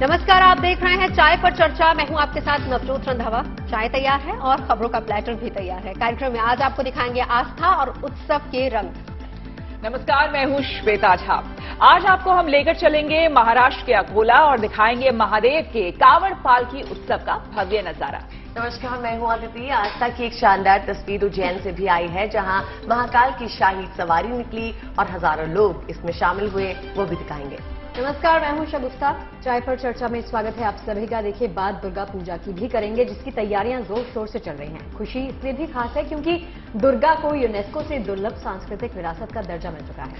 नमस्कार, आप देख रहे हैं चाय पर चर्चा। मैं हूं आपके साथ नवजोत रंधावा। चाय तैयार है और खबरों का प्लेटर भी तैयार है। कार्यक्रम में आज आपको दिखाएंगे आस्था और उत्सव के रंग। नमस्कार, मैं हूं श्वेता झा। आज आपको हम लेकर चलेंगे महाराष्ट्र के अकोला और दिखाएंगे महादेव के कांवड़ पालकी उत्सव का भव्य नजारा। नमस्कार, मैं हूं आदिति। आस्था की एक शानदार तस्वीर उज्जैन से भी आई है, जहां महाकाल की शाही सवारी निकली और हजारों लोग इसमें शामिल हुए, वो भी दिखाएंगे। नमस्कार, मैं हूं शगुफ्ता। चाय पर चर्चा में स्वागत है आप सभी का। देखिए, बात दुर्गा पूजा की भी करेंगे, जिसकी तैयारियां जोर शोर से चल रही हैं। खुशी इसलिए भी खास है क्योंकि दुर्गा को यूनेस्को से दुर्लभ सांस्कृतिक विरासत का दर्जा मिल चुका है।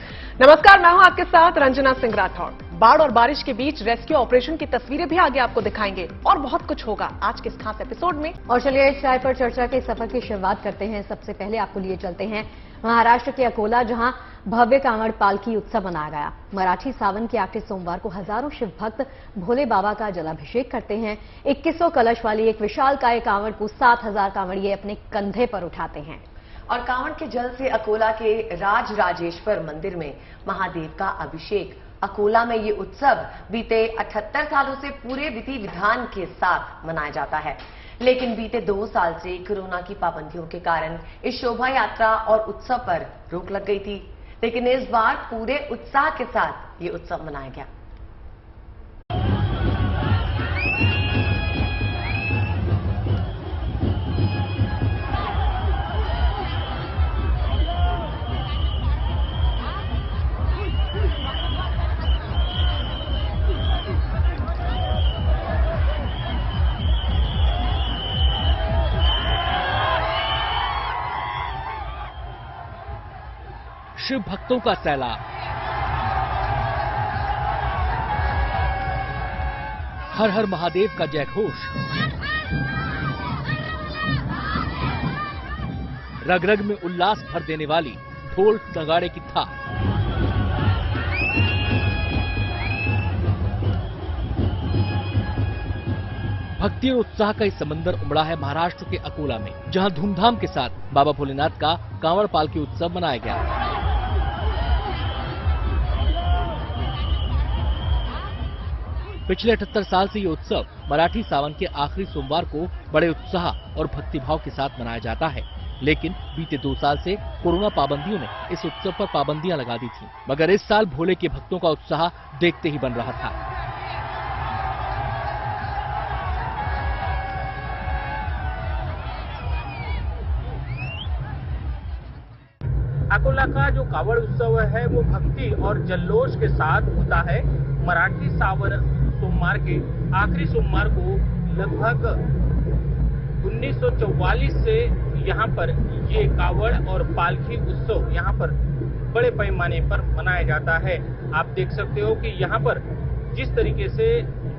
नमस्कार, मैं हूं आपके साथ रंजना सिंह राठौड़। बाढ़ और बारिश के बीच रेस्क्यू ऑपरेशन की तस्वीरें भी आगे आपको दिखाएंगे और बहुत कुछ होगा आज के इस खास एपिसोड में। और चलिए चाय पर चर्चा के सफर की शुरुआत करते हैं। सबसे पहले आपको लिए चलते हैं महाराष्ट्र के अकोला, जहां भव्य कांवड़ पालकी उत्सव मनाया गया। मराठी सावन के आखिरी सोमवार को हजारों शिव भक्त भोले बाबा का जलाभिषेक करते हैं। 2100 कलश वाली एक विशालकाय कांवड़ को 7000 कांवड़िए अपने कंधे पर उठाते हैं। और कांवड़ के जल से अकोला के राजराजेश्वर मंदिर में महादेव का अभिषेक। अकोला में ये उत्सव बीते 78 सालों से पूरे विधि विधान के साथ मनाया जाता है, लेकिन बीते 2 साल से कोरोना की पाबंदियों के कारण इस शोभा यात्रा और उत्सव पर रोक लग गई थी। लेकिन इस बार पूरे उत्साह के साथ ये उत्सव मनाया गया। शिव भक्तों का सैलाब, हर हर महादेव का जयघोष, रग रग में उल्लास भर देने वाली ढोल नगाड़े की थाप। भक्ति और उत्साह का इस समंदर उमड़ा है महाराष्ट्र के अकोला में, जहां धूमधाम के साथ बाबा भोलेनाथ का कांवड़ पालकी उत्सव मनाया गया। पिछले 78 साल से ये उत्सव मराठी सावन के आखिरी सोमवार को बड़े उत्साह और भक्तिभाव के साथ मनाया जाता है, लेकिन बीते 2 साल से कोरोना पाबंदियों ने इस उत्सव पर पाबंदियां लगा दी थीं। मगर इस साल भोले के भक्तों का उत्साह देखते ही बन रहा था। अकोला का जो कावड़ उत्सव है वो भक्ति और जल्लोष के साथ होता है। मराठी सावन सोमवार के आखिरी सोमवार को लगभग 1944 से यहाँ पर ये कावड़ और पालकी उत्सव यहाँ पर बड़े पैमाने पर मनाया जाता है। आप देख सकते हो कि यहाँ पर जिस तरीके से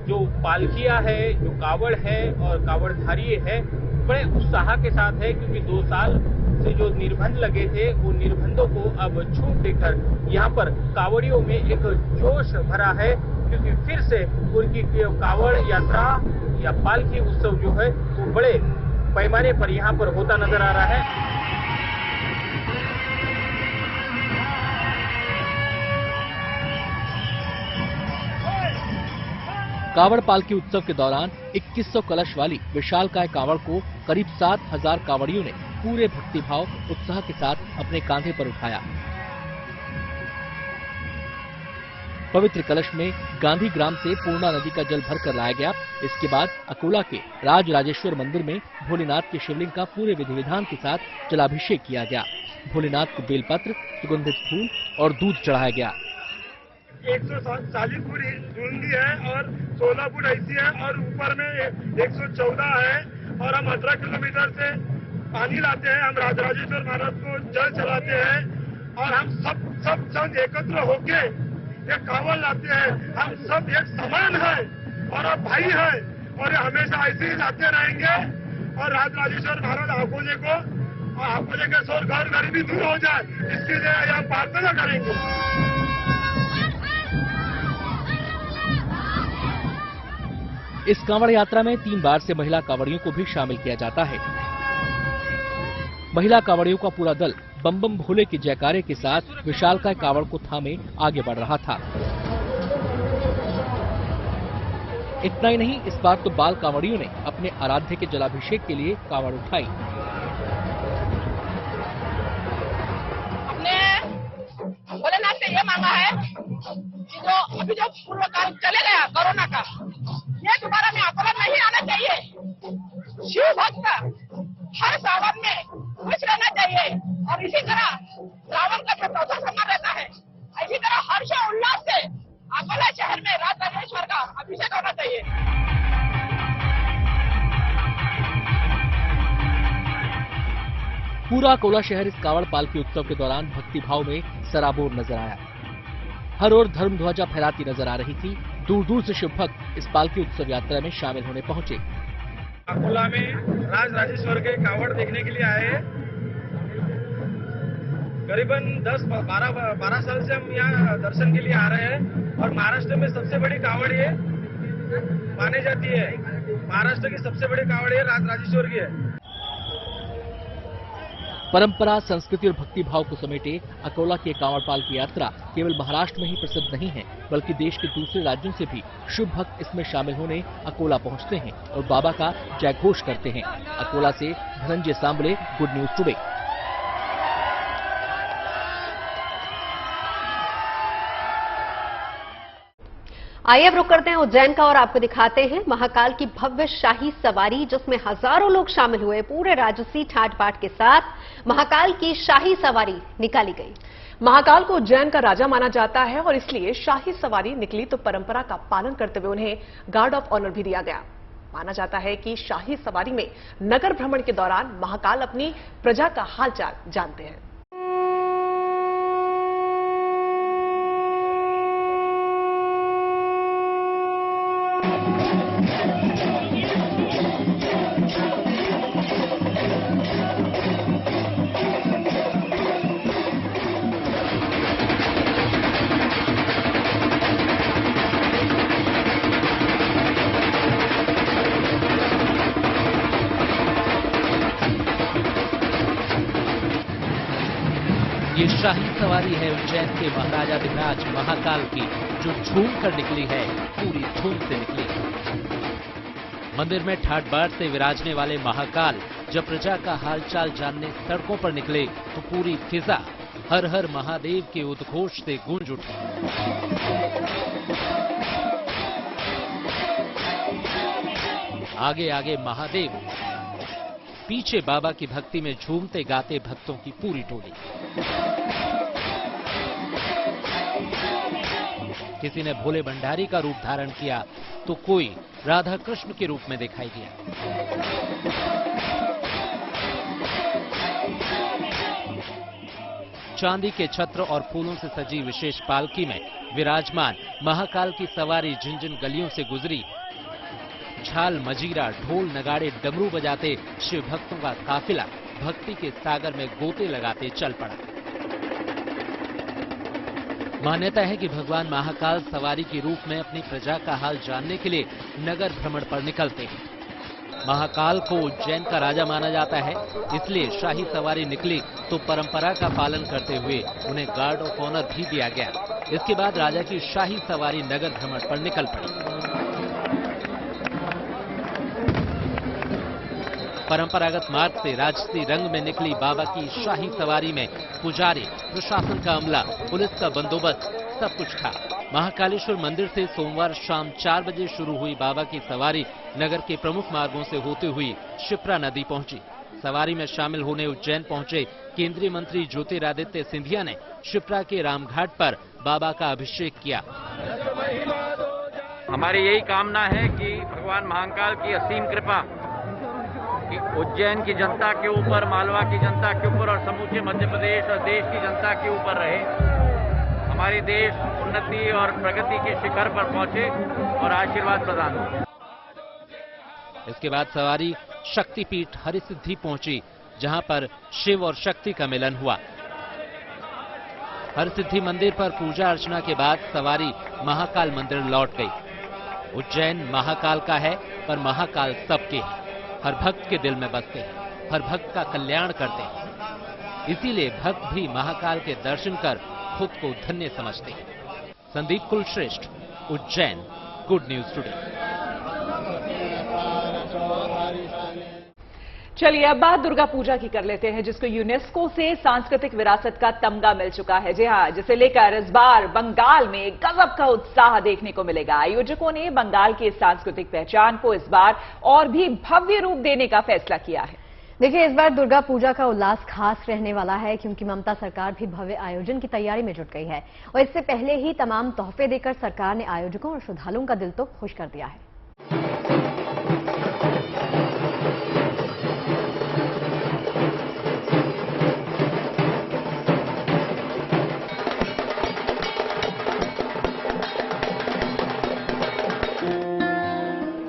जो पालकियां है, जो कावड़ है और कावड़धारी है, बड़े उत्साह के साथ है, क्योंकि 2 साल से जो निर्बंध लगे थे वो निर्बंधों को अब छूट देकर यहाँ पर कावड़ियों में एक जोश भरा है, क्योंकि फिर से उनकी कावड़ यात्रा या पालकी उत्सव जो है वो बड़े पैमाने पर यहाँ पर होता नजर आ रहा है। कावड़ पालकी उत्सव के दौरान 2100 कलश वाली विशालकाय कावड़ को करीब 7000 कावड़ियों ने पूरे भक्तिभाव उत्साह के साथ अपने कांधे पर उठाया। पवित्र कलश में गांधी ग्राम से पूर्णा नदी का जल भरकर लाया गया। इसके बाद अकोला के राजराजेश्वर मंदिर में भोलेनाथ के शिवलिंग का पूरे विधि विधान के साथ जलाभिषेक किया गया। भोलेनाथ को बेलपत्र, सुगंधित फूल और दूध चढ़ाया गया। 140 फुट डूंगी है और 16 फुट ऐसी है और ऊपर में 114 है और हम 18 किलोमीटर से पानी लाते हैं। हम राजराजेश्वर महाराज को जल चलाते हैं और हम सब संग एकत्र होके ये कांवड़ लाते हैं। हम सब एक समान है और अब भाई है और हमेशा ऐसे ही लाते रहेंगे। और राजराजेश्वर महाराज अकोले के शोर घर गरीबी दूर हो जाए, इसके लिए हम प्रार्थना करेंगे। इस कांवड़ यात्रा में 3 बार से महिला कांवड़ियों को भी शामिल किया जाता है। महिला कांवड़ियों का पूरा दल बम बम भोले के जयकारे के साथ विशालकाय कांवड़ को थामे आगे बढ़ रहा था। इतना ही नहीं, इस बार तो बाल कांवड़ियों ने अपने आराध्य के जलाभिषेक के लिए कांवड़ उठाई। हमने भोलेनाथ से ये मांगा है कि जो पूर्व काल चले गया कोरोना का, ये दोबारा में अकोला नहीं आना चाहिए। शिव भक्त हर सावन में खुश रहना चाहिए और इसी तरह रावण का जो चौथा सम्मान रहता है, इसी तरह हर्ष और उल्लास से अकोला शहर में राजराजेश्वर का अभिषेक होना चाहिए। पूरा अकोला शहर इस कांवड़ पालकी उत्सव के दौरान भक्तिभाव में सराबोर नजर आया। हर ओर धर्म ध्वजा फहराती नजर आ रही थी। दूर दूर से शिव भक्त इस पालकी उत्सव यात्रा में शामिल होने पहुंचे। अकोला में राजराजेश्वर के कावड़ देखने के लिए आए हैं। करीबन 10-12 साल से हम यहाँ दर्शन के लिए आ रहे हैं और महाराष्ट्र में सबसे बड़ी कावड़ ये मानी जाती है। महाराष्ट्र की सबसे बड़ी कावड़ ये राजराजेश्वर की है। परंपरा, संस्कृति और भक्ति भाव को समेटे अकोला की कांवड़ पालकी यात्रा केवल महाराष्ट्र में ही प्रसिद्ध नहीं है, बल्कि देश के दूसरे राज्यों से भी शिव भक्त इसमें शामिल होने अकोला पहुंचते हैं और बाबा का जयघोष करते हैं। अकोला से Dhananjay Sambale, good news today. आइए अब रुक करते हैं उज्जैन का और आपको दिखाते हैं महाकाल की भव्य शाही सवारी, जिसमें हजारों लोग शामिल हुए। पूरे राजसी ठाट बाट के साथ महाकाल की शाही सवारी निकाली गई। महाकाल को उज्जैन का राजा माना जाता है और इसलिए शाही सवारी निकली तो परंपरा का पालन करते हुए उन्हें गार्ड ऑफ ऑनर भी दिया गया। माना जाता है कि शाही सवारी में नगर भ्रमण के दौरान महाकाल अपनी प्रजा का हालचाल जानते हैं। ये शाही सवारी है उज्जैन के महाराजाधिराज महाकाल की, जो झूम कर निकली है, पूरी धूम से निकली। मंदिर में ठाट बाट से विराजने वाले महाकाल जब प्रजा का हालचाल जानने सड़कों पर निकले तो पूरी फिजा हर हर महादेव के उद्घोष से गूंज उठी। आगे आगे महादेव, पीछे बाबा की भक्ति में झूमते गाते भक्तों की पूरी टोली। किसी ने भोले भंडारी का रूप धारण किया तो कोई राधा कृष्ण के रूप में दिखाई दिया। चांदी के छत्र और फूलों से सजी विशेष पालकी में विराजमान महाकाल की सवारी झिनझिन गलियों से गुजरी। झाल, मजीरा, ढोल, नगाड़े, डमरू बजाते शिव भक्तों का काफिला भक्ति के सागर में गोते लगाते चल पड़ा। मान्यता है कि भगवान महाकाल सवारी के रूप में अपनी प्रजा का हाल जानने के लिए नगर भ्रमण पर निकलते हैं। महाकाल को उज्जैन का राजा माना जाता है, इसलिए शाही सवारी निकली तो परंपरा का पालन करते हुए उन्हें गार्ड ऑफ ऑनर भी दिया गया। इसके बाद राजा की शाही सवारी नगर भ्रमण पर निकल पड़ी। परंपरागत मार्ग से राजसी रंग में निकली बाबा की शाही सवारी में पुजारी, प्रशासन का अमला, पुलिस का बंदोबस्त, सब कुछ था। महाकालेश्वर मंदिर से सोमवार शाम 4 बजे शुरू हुई बाबा की सवारी नगर के प्रमुख मार्गों से होते हुई शिप्रा नदी पहुंची। सवारी में शामिल होने उज्जैन पहुंचे केंद्रीय मंत्री ज्योतिरादित्य सिंधिया ने शिप्रा के रामघाट पर बाबा का अभिषेक किया। हमारी यही कामना है कि भगवान महाकाल की असीम कृपा कि उज्जैन की जनता के ऊपर, मालवा की जनता के ऊपर और समूचे मध्य प्रदेश और देश की जनता के ऊपर रहे। हमारे देश उन्नति और प्रगति के शिखर पर पहुंचे और आशीर्वाद प्रदान हो। इसके बाद सवारी शक्तिपीठ हरिसिद्धि पहुंची, जहां पर शिव और शक्ति का मिलन हुआ। हरसिद्धि मंदिर पर पूजा अर्चना के बाद सवारी महाकाल मंदिर लौट गई। उज्जैन महाकाल का है, पर महाकाल सबके हैं। हर भक्त के दिल में बसते हैं, हर भक्त का कल्याण करते हैं। इसीलिए भक्त भी महाकाल के दर्शन कर खुद को धन्य समझते हैं। Sandeep Kulshreshtha, Ujjain, good news today. चलिए अब बात दुर्गा पूजा की कर लेते हैं, जिसको यूनेस्को से सांस्कृतिक विरासत का तमगा मिल चुका है। जी हां, जिसे लेकर इस बार बंगाल में गजब का उत्साह देखने को मिलेगा। आयोजकों ने बंगाल की सांस्कृतिक पहचान को इस बार और भी भव्य रूप देने का फैसला किया है। देखिए, इस बार दुर्गा पूजा का उल्लास खास रहने वाला है, क्योंकि ममता सरकार भी भव्य आयोजन की तैयारी में जुट गई है और इससे पहले ही तमाम तोहफे देकर सरकार ने आयोजकों और श्रद्धालुओं का दिल तो खुश कर दिया है।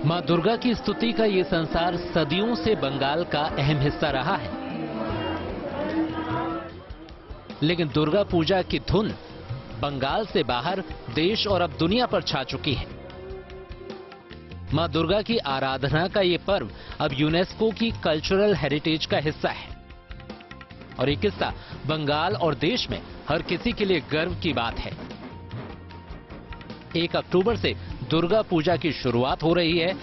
मां दुर्गा की स्तुति का ये संसार सदियों से बंगाल का अहम हिस्सा रहा है, लेकिन दुर्गा पूजा की धुन बंगाल से बाहर देश और अब दुनिया पर छा चुकी है। मां दुर्गा की आराधना का ये पर्व अब यूनेस्को की कल्चरल हेरिटेज का हिस्सा है और ये किस्सा बंगाल और देश में हर किसी के लिए गर्व की बात है। 1 अक्टूबर से दुर्गा पूजा की शुरुआत हो रही है,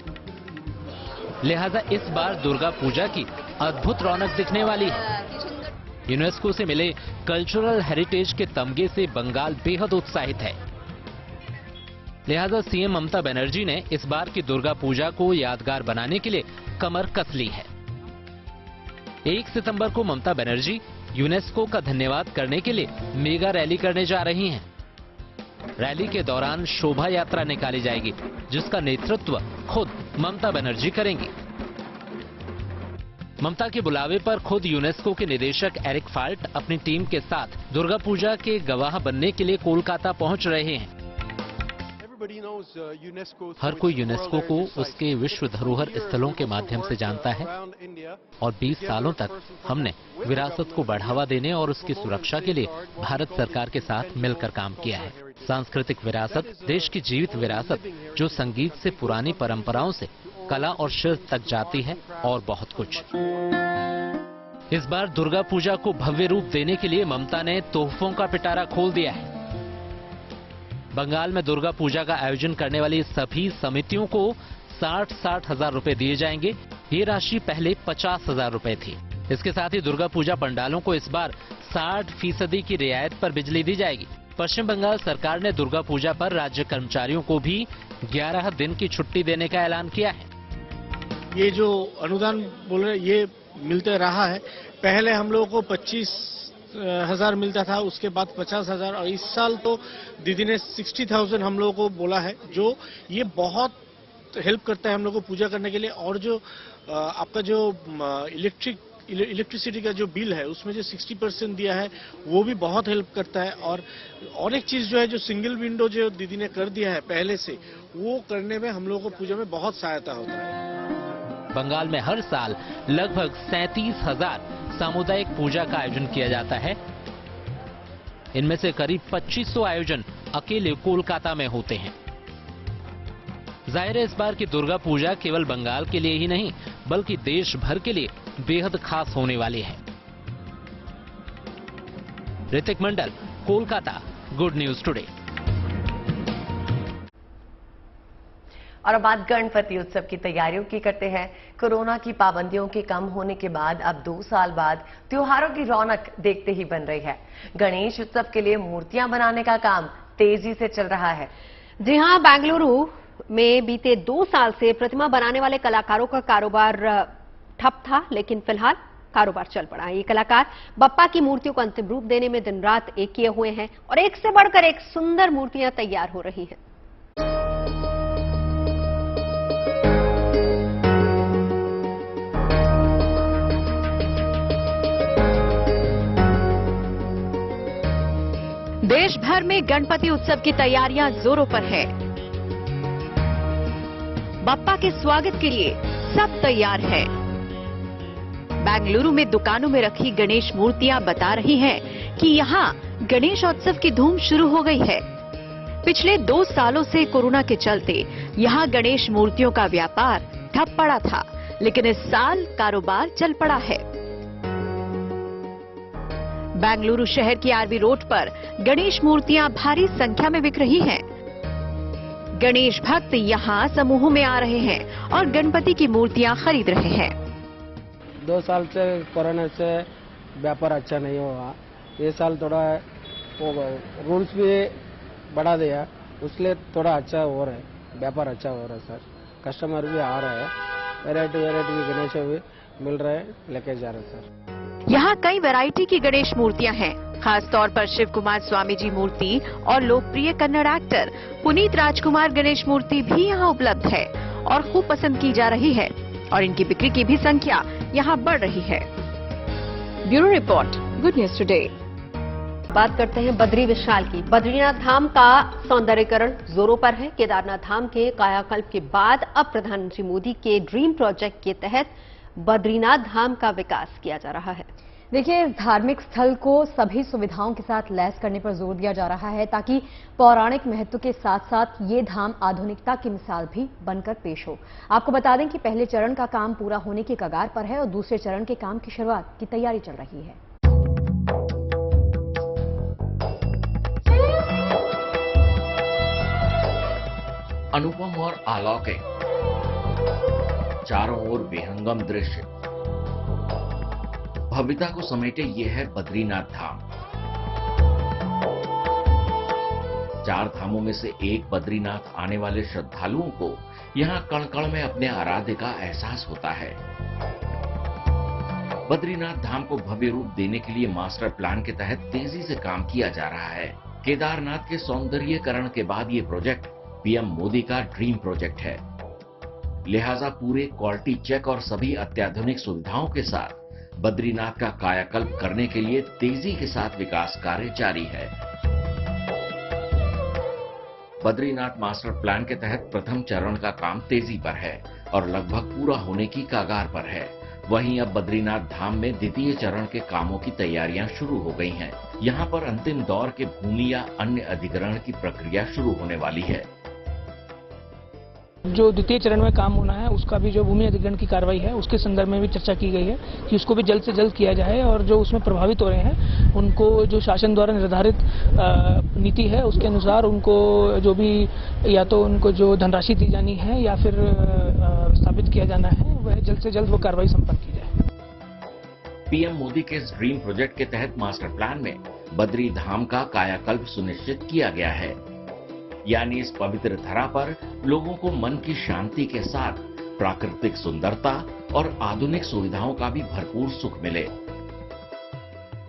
लिहाजा इस बार दुर्गा पूजा की अद्भुत रौनक दिखने वाली है। यूनेस्को से मिले कल्चरल हेरिटेज के तमगे से बंगाल बेहद उत्साहित है, लिहाजा सीएम ममता बनर्जी ने इस बार की दुर्गा पूजा को यादगार बनाने के लिए कमर कस ली है। 1 सितंबर को ममता बनर्जी यूनेस्को का धन्यवाद करने के लिए मेगा रैली करने जा रही हैं। रैली के दौरान शोभा यात्रा निकाली जाएगी, जिसका नेतृत्व खुद ममता बनर्जी करेंगी। ममता के बुलावे पर खुद यूनेस्को के निदेशक एरिक फाल्ट अपनी टीम के साथ दुर्गा पूजा के गवाह बनने के लिए कोलकाता पहुंच रहे हैं। हर कोई यूनेस्को को उसके विश्व धरोहर स्थलों के माध्यम से जानता है और 20 सालों तक हमने विरासत को बढ़ावा देने और उसकी सुरक्षा के लिए भारत सरकार के साथ मिलकर काम किया है। सांस्कृतिक विरासत, देश की जीवित विरासत जो संगीत से पुरानी परंपराओं से कला और शिल्प तक जाती है और बहुत कुछ। इस बार दुर्गा पूजा को भव्य रूप देने के लिए ममता ने तोहफों का पिटारा खोल दिया है। बंगाल में दुर्गा पूजा का आयोजन करने वाली सभी समितियों को 60-60 हजार रुपए दिए जाएंगे। ये राशि पहले 50 हजार रुपए थी। इसके साथ ही दुर्गा पूजा पंडालों को इस बार 60% की रियायत पर बिजली दी जाएगी। पश्चिम बंगाल सरकार ने दुर्गा पूजा पर राज्य कर्मचारियों को भी 11 दिन की छुट्टी देने का ऐलान किया है। ये जो अनुदान बोल रहे ये मिलते रहा है। पहले हम लोगों को 25,000 मिलता था, उसके बाद 50,000 और इस साल तो दीदी ने 60,000 हम लोगों को बोला है, जो ये बहुत हेल्प करता है हम लोगों को पूजा करने के लिए। और जो आपका जो इलेक्ट्रिसिटी का जो बिल है उसमें जो 60% दिया है वो भी बहुत हेल्प करता है। और एक चीज जो है, जो सिंगल विंडो जो दीदी ने कर दिया है पहले से, वो करने में हम लोगों को पूजा में बहुत सहायता होता है। बंगाल में हर साल लगभग 37,000 सामुदायिक पूजा का आयोजन किया जाता है। इनमें से करीब 2500 आयोजन अकेले कोलकाता में होते हैं। जाहिर है, इस बार की दुर्गा पूजा केवल बंगाल के लिए ही नहीं बल्कि देश भर के लिए बेहद खास होने वाली है। ऋतिक मंडल, कोलकाता, गुड न्यूज टुडे। और अब बात गणपति उत्सव की तैयारियों की करते हैं। कोरोना की पाबंदियों के कम होने के बाद अब 2 साल बाद त्योहारों की रौनक देखते ही बन रही है। गणेश उत्सव के लिए मूर्तियां बनाने का काम तेजी से चल रहा है। जी हां, बेंगलुरु में बीते 2 साल से प्रतिमा बनाने वाले कलाकारों का कारोबार ठप था, लेकिन फिलहाल कारोबार चल पड़ा है। ये कलाकार बप्पा की मूर्तियों को अंतिम रूप देने में दिन रात एक किए हुए हैं और एक से बढ़कर एक सुंदर मूर्तियां तैयार हो रही हैं। देश भर में गणपति उत्सव की तैयारियां जोरों पर है। बप्पा के स्वागत के लिए सब तैयार है। बेंगलुरु में दुकानों में रखी गणेश मूर्तियां बता रही हैं कि यहां गणेशोत्सव की धूम शुरू हो गई है। पिछले 2 सालों से कोरोना के चलते यहां गणेश मूर्तियों का व्यापार ठप पड़ा था, लेकिन इस साल कारोबार चल पड़ा है। बेंगलुरु शहर की आरवी रोड पर गणेश मूर्तियां भारी संख्या में बिक रही हैं। गणेश भक्त यहां समूहों में आ रहे हैं और गणपति की मूर्तियां खरीद रहे हैं। 2 साल से कोरोना से व्यापार अच्छा नहीं हुआ। ये साल थोड़ा रूल्स भी बढ़ा दिया, उसलिए थोड़ा अच्छा हो रहा है, व्यापार अच्छा हो रहा है सर। कस्टमर भी आ रहा है, वैरायटी भी गणेश भी मिल रहा है, लेके जा रहे हैं सर। यहाँ कई वैरायटी की गणेश मूर्तियाँ हैं। खास तौर पर शिव कुमार स्वामी जी मूर्ति और लोकप्रिय कन्नड़ एक्टर पुनीत राजकुमार गणेश मूर्ति भी यहाँ उपलब्ध है और खूब पसंद की जा रही है और इनकी बिक्री की भी संख्या यहाँ बढ़ रही है। Bureau report, good news today. बात करते हैं बद्री विशाल की। बद्रीनाथ धाम का सौंदर्यीकरण जोरों पर है। केदारनाथ धाम के कायाकल्प के बाद अब प्रधानमंत्री मोदी के ड्रीम प्रोजेक्ट के तहत बद्रीनाथ धाम का विकास किया जा रहा है। देखिए, इस धार्मिक स्थल को सभी सुविधाओं के साथ लैस करने पर जोर दिया जा रहा है ताकि पौराणिक महत्व के साथ साथ ये धाम आधुनिकता की मिसाल भी बनकर पेश हो। आपको बता दें कि पहले चरण का काम पूरा होने की कगार पर है और दूसरे चरण के काम की शुरुआत की तैयारी चल रही है। अनुपम और अलौकिक, चारों ओर विहंगम दृश्य, भव्यता को समेटे ये है बद्रीनाथ धाम। 4 धामों में से एक बद्रीनाथ आने वाले श्रद्धालुओं को यहाँ कण कण में अपने आराध्य का एहसास होता है। बद्रीनाथ धाम को भव्य रूप देने के लिए मास्टर प्लान के तहत तेजी से काम किया जा रहा है। केदारनाथ के सौंदर्यीकरण के बाद ये प्रोजेक्ट पीएम मोदी का ड्रीम प्रोजेक्ट है। लिहाजा पूरे क्वालिटी चेक और सभी अत्याधुनिक सुविधाओं के साथ बद्रीनाथ का कायाकल्प करने के लिए तेजी के साथ विकास कार्य जारी है। बद्रीनाथ मास्टर प्लान के तहत प्रथम चरण का काम तेजी पर है और लगभग पूरा होने की कगार पर है। वहीं अब बद्रीनाथ धाम में द्वितीय चरण के कामों की तैयारियां शुरू हो गई हैं। यहां पर अंतिम दौर के भूमि या अन्य अधिग्रहण की प्रक्रिया शुरू होने वाली है। जो द्वितीय चरण में काम होना है उसका भी जो भूमि अधिग्रहण की कार्रवाई है उसके संदर्भ में भी चर्चा की गई है कि उसको भी जल्द से जल्द किया जाए और जो उसमें प्रभावित हो रहे हैं उनको जो शासन द्वारा निर्धारित नीति है उसके अनुसार उनको जो भी या तो उनको जो धनराशि दी जानी है या फिर स्थापित किया जाना है वह जल्द से जल्द वो कार्रवाई संपन्न की जाए। पीएम मोदी के इस ड्रीम प्रोजेक्ट के तहत मास्टर प्लान में बद्री धाम का कायाकल्प सुनिश्चित किया गया है, यानी इस पवित्र धरा पर लोगों को मन की शांति के साथ प्राकृतिक सुंदरता और आधुनिक सुविधाओं का भी भरपूर सुख मिले।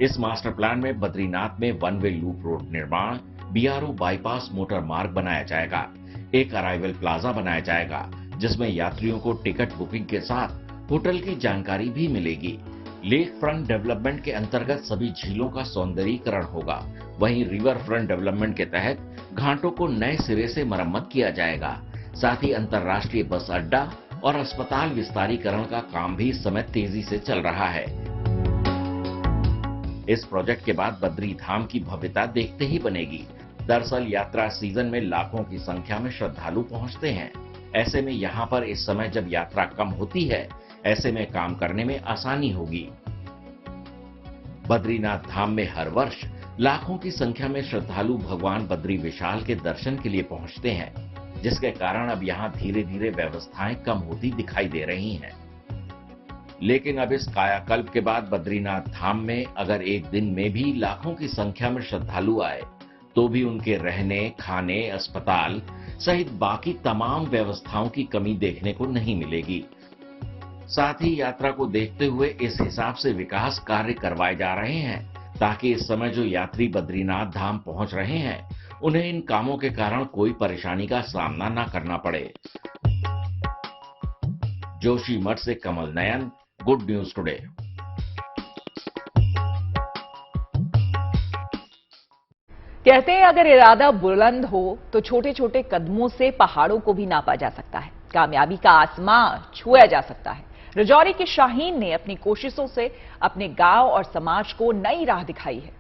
इस मास्टर प्लान में बद्रीनाथ में वन वे लूप रोड निर्माण, बीआरओ बाईपास मोटर मार्ग बनाया जाएगा, एक अराइवल प्लाजा बनाया जाएगा जिसमें यात्रियों को टिकट बुकिंग के साथ होटल की जानकारी भी मिलेगी। लेक फ्रंट डेवलपमेंट के अंतर्गत सभी झीलों का सौंदर्यीकरण होगा। वहीं रिवर फ्रंट डेवलपमेंट के तहत घाटों को नए सिरे से मरम्मत किया जाएगा। साथ ही अंतर्राष्ट्रीय बस अड्डा और अस्पताल विस्तारीकरण का काम भी इस समय तेजी से चल रहा है। इस प्रोजेक्ट के बाद बद्री धाम की भव्यता देखते ही बनेगी। दरअसल यात्रा सीजन में लाखों की संख्या में श्रद्धालु पहुंचते हैं। ऐसे में यहाँ पर इस समय जब यात्रा कम होती है, ऐसे में काम करने में आसानी होगी। बद्रीनाथ धाम में हर वर्ष लाखों की संख्या में श्रद्धालु भगवान बद्री विशाल के दर्शन के लिए पहुंचते हैं, जिसके कारण अब यहाँ धीरे धीरे व्यवस्थाएं कम होती दिखाई दे रही हैं। लेकिन अब इस कायाकल्प के बाद बद्रीनाथ धाम में अगर एक दिन में भी लाखों की संख्या में श्रद्धालु आए तो भी उनके रहने, खाने, अस्पताल सहित बाकी तमाम व्यवस्थाओं की कमी देखने को नहीं मिलेगी। साथ ही यात्रा को देखते हुए इस हिसाब से विकास कार्य करवाए जा रहे हैं ताकि इस समय जो यात्री बद्रीनाथ धाम पहुंच रहे हैं उन्हें इन कामों के कारण कोई परेशानी का सामना न करना पड़े। जोशीमठ से Kamal Nayan, good news today. कहते हैं अगर इरादा बुलंद हो तो छोटे छोटे कदमों से पहाड़ों को भी नापा जा सकता है, कामयाबी का आसमां छुआ जा सकता है। राजौरी के शाहीन ने अपनी कोशिशों से अपने गांव और समाज को नई राह दिखाई है।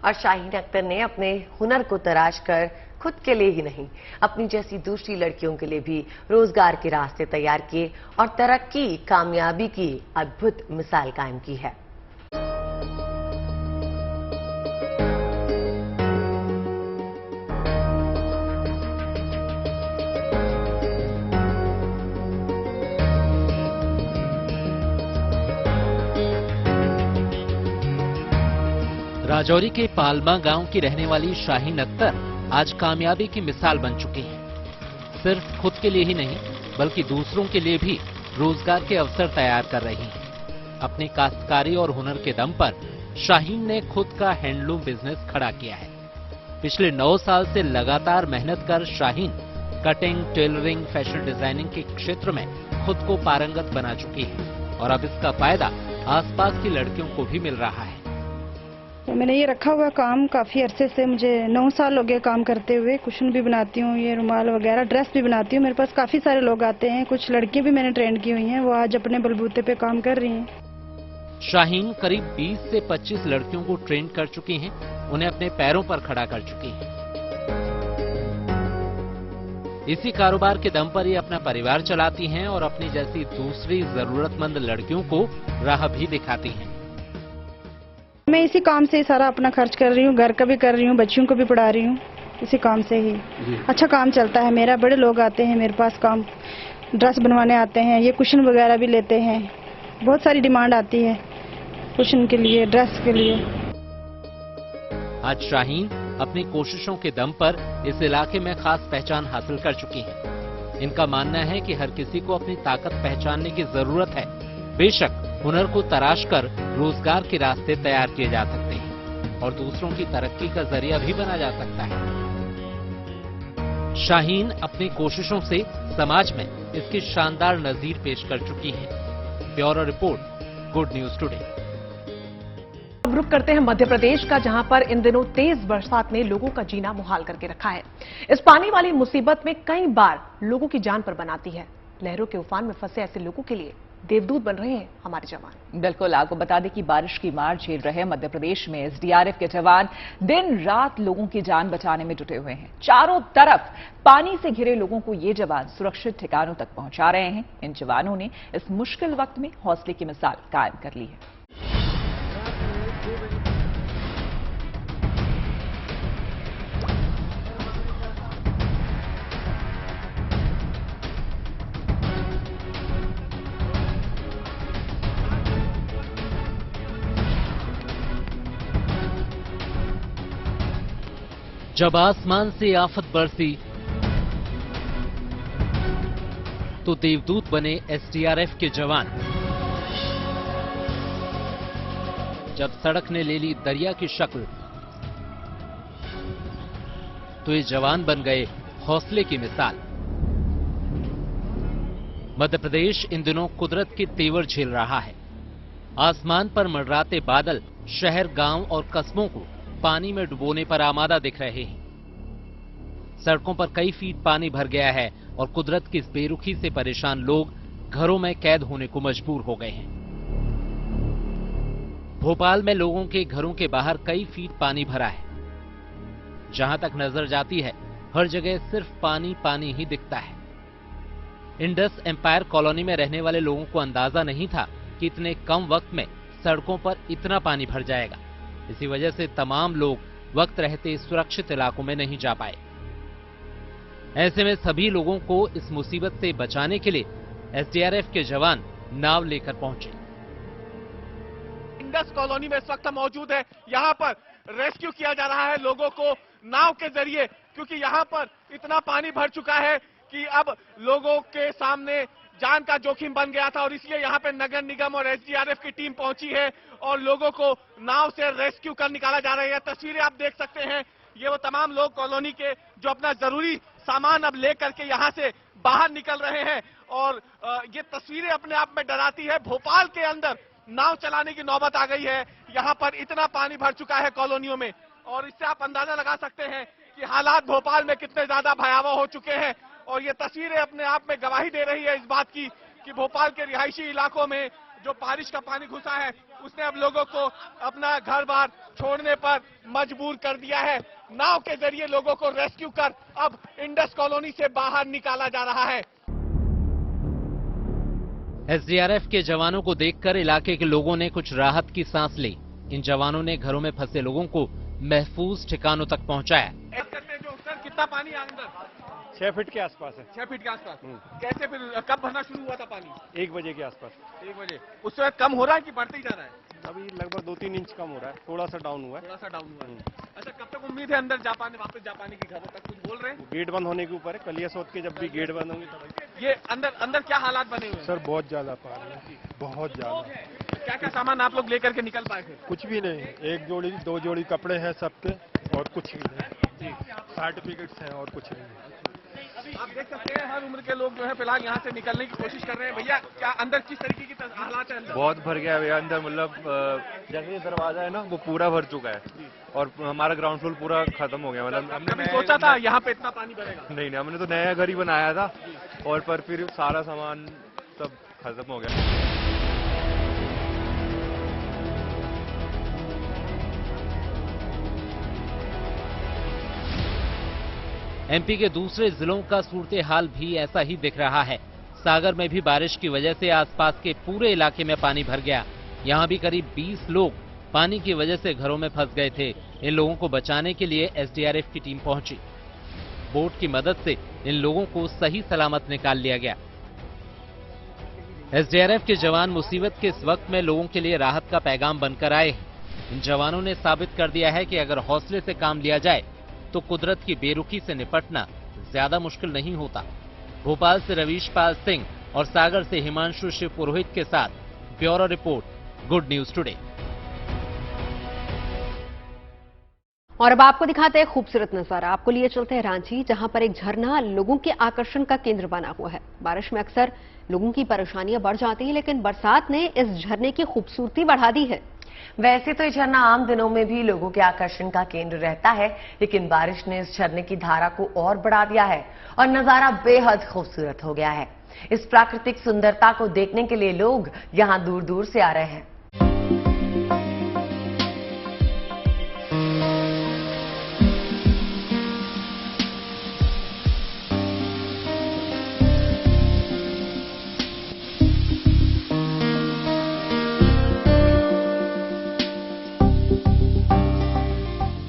और शाहीन अख्तर ने अपने हुनर को तराश कर खुद के लिए ही नहीं, अपनी जैसी दूसरी लड़कियों के लिए भी रोजगार के रास्ते तैयार किए और तरक्की, कामयाबी की अद्भुत मिसाल कायम की है। राजौरी के पालमा गांव की रहने वाली शाहीन अख्तर आज कामयाबी की मिसाल बन चुकी हैं। सिर्फ खुद के लिए ही नहीं बल्कि दूसरों के लिए भी रोजगार के अवसर तैयार कर रही हैं। अपनी काश्तकारी और हुनर के दम पर शाहीन ने खुद का हैंडलूम बिजनेस खड़ा किया है। पिछले 9 साल से लगातार मेहनत कर Shaheen cutting, tailoring, fashion designing के क्षेत्र में खुद को पारंगत बना चुकी है और अब इसका फायदा आसपास की लड़कियों को भी मिल रहा है। मैंने ये रखा हुआ काम काफ़ी अरसे से, मुझे 9 साल हो गए काम करते हुए। कुशन भी बनाती हूँ, ये रुमाल वगैरह, ड्रेस भी बनाती हूँ। मेरे पास काफ़ी सारे लोग आते हैं, कुछ लड़कियाँ भी मैंने ट्रेन की हुई हैं, वो आज अपने बलबूते पे काम कर रही हैं। शाहीन करीब 20 से 25 लड़कियों को ट्रेन कर चुकी हैं, उन्हें अपने पैरों पर खड़ा कर चुकी हैं। इसी कारोबार के दम पर ये अपना परिवार चलाती हैं और अपनी जैसी दूसरी जरूरतमंद लड़कियों को राह भी दिखाती हैं। मैं इसी काम से ही सारा अपना खर्च कर रही हूँ, घर का भी कर रही हूँ, बच्चियों को भी पढ़ा रही हूँ, इसी काम से ही अच्छा काम चलता है मेरा। बड़े लोग आते हैं मेरे पास, काम ड्रेस बनवाने आते हैं, ये कुशन वगैरह भी लेते हैं। बहुत सारी डिमांड आती है कुशन के लिए, ड्रेस के लिए। आज शाहीन अपनी कोशिशों के दम पर इस इलाके में खास पहचान हासिल कर चुकी हैं। इनका मानना है कि हर किसी को अपनी ताकत पहचानने की जरूरत है। बेशक हुनर को तराशकर रोजगार के रास्ते तैयार किए जा सकते हैं और दूसरों की तरक्की का जरिया भी बना जा सकता है। शाहीन अपनी कोशिशों से समाज में इसकी शानदार नजीर पेश कर चुकी है। Bureau report, good news today. अब रुक करते हैं मध्य प्रदेश का, जहां पर इन दिनों तेज बरसात ने लोगों का जीना मुहाल करके रखा है। इस पानी वाली मुसीबत में कई बार लोगों की जान पर बनाती है। लहरों के उफान में फंसे ऐसे लोगों के लिए देवदूत बन रहे हैं हमारे जवान। बिल्कुल, आपको बता दें कि बारिश की मार झेल रहे मध्य प्रदेश में एसडीआरएफ के जवान दिन रात लोगों की जान बचाने में जुटे हुए हैं। चारों तरफ पानी से घिरे लोगों को ये जवान सुरक्षित ठिकानों तक पहुंचा रहे हैं। इन जवानों ने इस मुश्किल वक्त में हौसले की मिसाल कायम कर ली है। जब आसमान से आफत बरसी तो देवदूत बने एसडीआरएफ के जवान। जब सड़क ने ले ली दरिया की शक्ल तो ये जवान बन गए हौसले की मिसाल। मध्य प्रदेश इन दिनों कुदरत के तेवर झेल रहा है। आसमान पर मंडराते बादल शहर, गांव और कस्बों को पानी में डुबोने पर आमादा दिख रहे हैं। सड़कों पर कई फीट पानी भर गया है और कुदरत की इस बेरुखी से परेशान लोग घरों में कैद होने को मजबूर हो गए हैं। भोपाल में लोगों के घरों के बाहर कई फीट पानी भरा है। जहां तक नजर जाती है हर जगह सिर्फ पानी पानी ही दिखता है। इंडस एम्पायर कॉलोनी में रहने वाले लोगों को अंदाजा नहीं था कि इतने कम वक्त में सड़कों पर इतना पानी भर जाएगा। इसी वजह से तमाम लोग वक्त रहते सुरक्षित इलाकों में नहीं जा पाए। ऐसे में सभी लोगों को इस मुसीबत से बचाने के लिए एसडीआरएफ के जवान नाव लेकर पहुंचे। इंडस कॉलोनी में इस वक्त मौजूद है। यहाँ पर रेस्क्यू किया जा रहा है लोगों को नाव के जरिए, क्योंकि यहाँ पर इतना पानी भर चुका है कि अब लोगों के सामने जान का जोखिम बन गया था और इसलिए यहाँ पे नगर निगम और एसडीआरएफ की टीम पहुंची है और लोगों को नाव से रेस्क्यू कर निकाला जा रहा है। तस्वीरें आप देख सकते हैं, ये वो तमाम लोग कॉलोनी के जो अपना जरूरी सामान अब लेकर के यहाँ से बाहर निकल रहे हैं और ये तस्वीरें अपने आप में डराती है। भोपाल के अंदर नाव चलाने की नौबत आ गई है। यहाँ पर इतना पानी भर चुका है कॉलोनियों में और इससे आप अंदाजा लगा सकते हैं कि हालात भोपाल में कितने ज्यादा भयावह हो चुके हैं। और ये तस्वीरें अपने आप में गवाही दे रही है इस बात की कि भोपाल के रिहायशी इलाकों में जो बारिश का पानी घुसा है उसने अब लोगों को अपना घर बार छोड़ने पर मजबूर कर दिया है। नाव के जरिए लोगों को रेस्क्यू कर अब इंडस कॉलोनी से बाहर निकाला जा रहा है। एसडीआरएफ के जवानों को देखकर इलाके के लोगों ने कुछ राहत की सांस ली। इन जवानों ने घरों में फंसे लोगों को महफूज ठिकानों तक पहुंचाया। कितना पानी अंदर? 6 फीट के आसपास है। 6 फीट के आसपास। कैसे फिर कब भरना शुरू हुआ था पानी? 1 बजे के आसपास। 1 बजे। उस समय कम हो रहा है कि बढ़ते ही जा रहा है? अभी लगभग 2-3 इंच कम हो रहा है, थोड़ा सा डाउन हुआ है। थोड़ा सा डाउन हुआ है। अच्छा, कब तक उम्मीद है अंदर वापस जा पाने की, घरों तक कुछ बोल रहे हैं? गेट बंद होने के ऊपर है, कल या सोच के जब भी गेट बंद होंगे तब। ये अंदर क्या हालात बने हुए हैं? सर बहुत ज्यादा पानी है, बहुत ज्यादा। क्या क्या सामान आप लोग लेकर के निकल पाए थे? कुछ भी नहीं, 1 जोड़ी 2 जोड़ी कपड़े हैं सबके, और कुछ भी नहीं। सर्टिफिकेट्स हैं और कुछ नहीं। आप देख सकते हैं हर उम्र के लोग जो है फिलहाल यहाँ से निकलने की कोशिश कर रहे हैं। भैया, क्या अंदर किस तरीके की हालात है? बहुत भर गया है भैया अंदर, मतलब जैसे ये दरवाजा है ना वो पूरा भर चुका है, और हमारा ग्राउंड फ्लोर पूरा खत्म हो गया। मतलब हमने सोचा था यहाँ पे इतना पानी भरेगा? नहीं, हमने तो नया घर ही बनाया था, और पर फिर सारा सामान सब खत्म हो गया। एमपी के दूसरे जिलों का सूरत हाल भी ऐसा ही दिख रहा है। सागर में भी बारिश की वजह से आसपास के पूरे इलाके में पानी भर गया। यहाँ भी करीब 20 लोग पानी की वजह से घरों में फंस गए थे। इन लोगों को बचाने के लिए एसडीआरएफ की टीम पहुंची। बोट की मदद से इन लोगों को सही सलामत निकाल लिया गया। एसडीआरएफ के जवान मुसीबत के इस वक्त में लोगों के लिए राहत का पैगाम बनकर आए हैं। इन जवानों ने साबित कर दिया है कि अगर हौसले से काम लिया जाए तो कुदरत की बेरुखी से निपटना ज्यादा मुश्किल नहीं होता। भोपाल से रवीश पाल सिंह और सागर से हिमांशु शिव पुरोहित के साथ bureau report, good news today. और अब आपको दिखाते हैं खूबसूरत नजारा। आपको लिए चलते हैं रांची, जहां पर एक झरना लोगों के आकर्षण का केंद्र बना हुआ है। बारिश में अक्सर लोगों की परेशानियां बढ़ जाती हैं, लेकिन बरसात ने इस झरने की खूबसूरती बढ़ा दी है। वैसे तो ये झरना आम दिनों में भी लोगों के आकर्षण का केंद्र रहता है, लेकिन बारिश ने इस झरने की धारा को और बढ़ा दिया है और नजारा बेहद खूबसूरत हो गया है। इस प्राकृतिक सुंदरता को देखने के लिए लोग यहाँ दूर दूर से आ रहे हैं।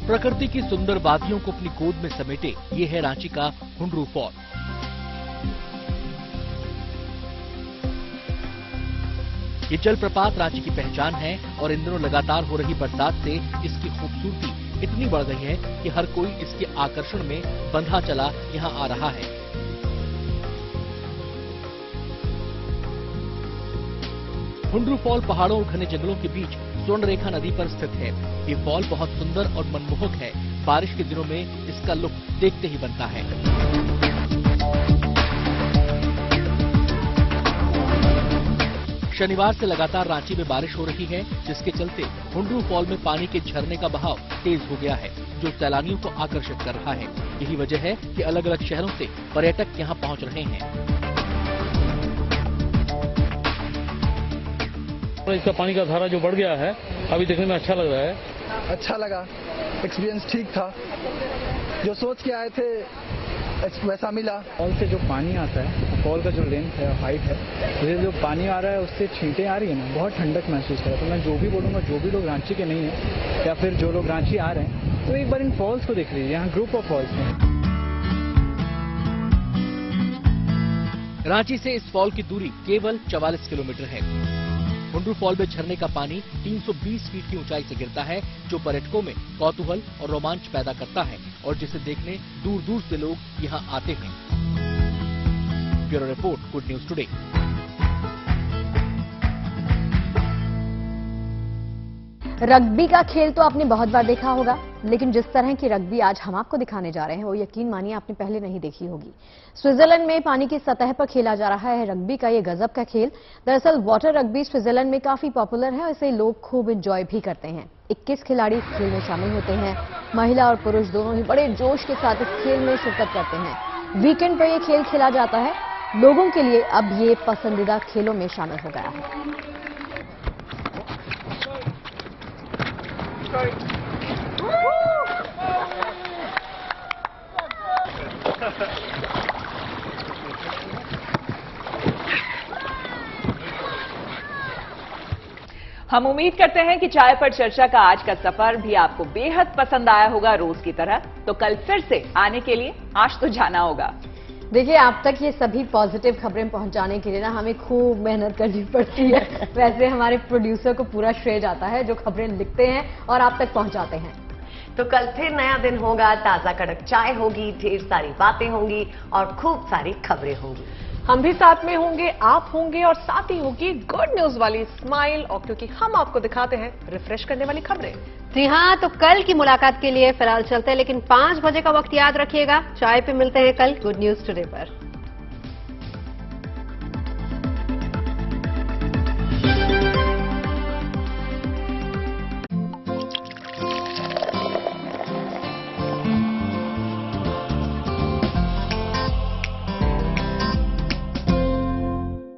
प्रकृति की सुंदर वादियों को अपनी गोद में समेटे ये है रांची का हुंडरू फॉल। ये जलप्रपात रांची की पहचान है और इन दिनों लगातार हो रही बरसात से इसकी खूबसूरती इतनी बढ़ गई है कि हर कोई इसके आकर्षण में बंधा चला यहाँ आ रहा है। हुंडरू फॉल पहाड़ों और घने जंगलों के बीच स्वर्णरेखा नदी पर स्थित है। ये फॉल बहुत सुंदर और मनमोहक है। बारिश के दिनों में इसका लुक देखते ही बनता है। शनिवार से लगातार रांची में बारिश हो रही है, जिसके चलते हुंडरू फॉल में पानी के झरने का बहाव तेज हो गया है, जो सैलानियों को आकर्षित कर रहा है। यही वजह है कि अलग अलग शहरों से पर्यटक यहाँ पहुँच रहे हैं। इसका पानी का धारा जो बढ़ गया है, अभी देखने में अच्छा लग रहा है। अच्छा लगा, एक्सपीरियंस ठीक था, जो सोच के आए थे वैसा मिला। फॉल से जो पानी आता है, फॉल का जो लेंथ है, हाइट है, तो जो पानी आ रहा है उससे छींटें आ रही है ना, बहुत ठंडक महसूस कर रहा है। तो मैं जो भी बोलूँगा, जो भी लोग रांची के नहीं है या फिर जो लोग रांची आ रहे हैं, तो एक बार इन फॉल्स को देख लीजिए। यहाँ ग्रुप ऑफ फॉल्स हैं। रांची से इस फॉल की दूरी केवल 44 किलोमीटर है। हुंडरू फॉल में झरने का पानी 320 फीट की ऊंचाई से गिरता है, जो पर्यटकों में कौतूहल और रोमांच पैदा करता है और जिसे देखने दूर दूर से लोग यहाँ आते हैं। Bureau report, good news today. Rugby का खेल तो आपने बहुत बार देखा होगा, लेकिन जिस तरह की रग्बी आज हम आपको दिखाने जा रहे हैं वो यकीन मानिए आपने पहले नहीं देखी होगी। स्विट्जरलैंड में पानी की सतह पर खेला जा रहा है रग्बी का ये गजब का खेल। दरअसल वाटर रग्बी स्विट्जरलैंड में काफी पॉपुलर है और इसे लोग खूब एंजॉय भी करते हैं। 21 खिलाड़ी इस खेल में शामिल होते हैं। महिला और पुरुष दोनों ही बड़े जोश के साथ इस खेल में शिरकत करते हैं। वीकेंड पर यह खेल खेला जाता है। लोगों के लिए अब ये पसंदीदा खेलों में शामिल हो गया है। हम उम्मीद करते हैं कि चाय पर चर्चा का आज का सफर भी आपको बेहद पसंद आया होगा रोज की तरह। तो कल फिर से आने के लिए आज तो जाना होगा। देखिए, आप तक ये सभी पॉजिटिव खबरें पहुंचाने के लिए ना हमें खूब मेहनत करनी पड़ती है। वैसे हमारे प्रोड्यूसर को पूरा श्रेय जाता है जो खबरें लिखते हैं और आप तक पहुंचाते हैं। तो कल फिर नया दिन होगा, ताजा कड़क चाय होगी, ढेर सारी बातें होंगी और खूब सारी खबरें होंगी। हम भी साथ में होंगे, आप होंगे और साथ ही होगी गुड न्यूज वाली स्माइल, और क्योंकि हम आपको दिखाते हैं रिफ्रेश करने वाली खबरें। जी हाँ, तो कल की मुलाकात के लिए फिलहाल चलते हैं, लेकिन 5 बजे का वक्त याद रखिएगा। चाय पे मिलते हैं कल गुड न्यूज टुडे पर।